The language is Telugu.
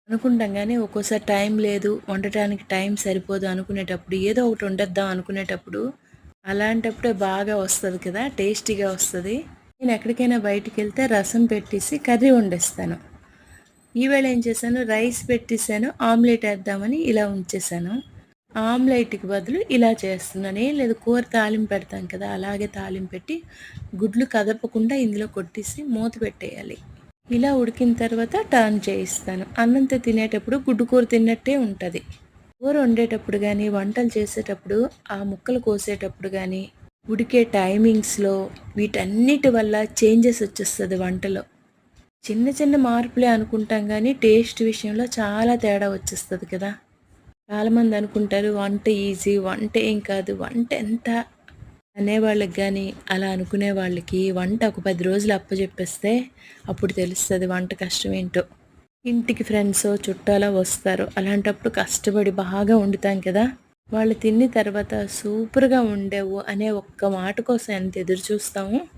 అనుకుంటాం కానీ ఒక్కోసారి టైం లేదు, వండటానికి టైం సరిపోదు అనుకునేటప్పుడు ఏదో ఒకటి వండేద్దాం అనుకునేటప్పుడు అలాంటప్పుడే బాగా వస్తుంది కదా, టేస్టీగా వస్తుంది. నేను ఎక్కడికైనా బయటికి వెళ్తే రసం పెట్టేసి కర్రీ వండేస్తాను. ఈవేళ ఏం చేశాను, రైస్ పెట్టేశాను, ఆమ్లెట్ వేద్దామని ఇలా ఉంచేసాను. ఆమ్లెట్కి బదులు ఇలా చేస్తున్నాను. ఏం లేదు, కూర తాలింపు పెడతాం కదా, అలాగే తాలింపు పెట్టి గుడ్లు కదపకుండా ఇందులో కొట్టేసి మూత పెట్టేయాలి. ఇలా ఉడికిన తర్వాత టర్న్ చేయిస్తాను. అన్నంతో తినేటప్పుడు గుడ్డు కూర తిన్నట్టే ఉంటుంది. కూర వండేటప్పుడు కానీ, వంటలు చేసేటప్పుడు, ఆ ముక్కలు కోసేటప్పుడు కానీ, ఉడికే టైమింగ్స్లో వీటన్నిటి వల్ల చేంజెస్ వచ్చేస్తుంది వంటలో. చిన్న చిన్న మార్పులే అనుకుంటాం కానీ టేస్ట్ విషయంలో చాలా తేడా వచ్చేస్తుంది కదా. చాలామంది అనుకుంటారు వంట ఈజీ, వంట ఏం కాదు, వంట ఎంత అనేవాళ్ళకి కానీ, అలా అనుకునే వాళ్ళకి వంట ఒక 10 రోజులు అప్పచెప్పేస్తే అప్పుడు తెలుస్తుంది వంట కష్టం ఏంటో. ఇంటికి ఫ్రెండ్స్ చుట్టాలో వస్తారు, అలాంటప్పుడు కష్టపడి బాగా వండుతాం కదా, వాళ్ళు తిన్న తర్వాత సూపర్గా ఉండేవు అనే ఒక్క మాట కోసం ఎంత ఎదురు చూస్తాము.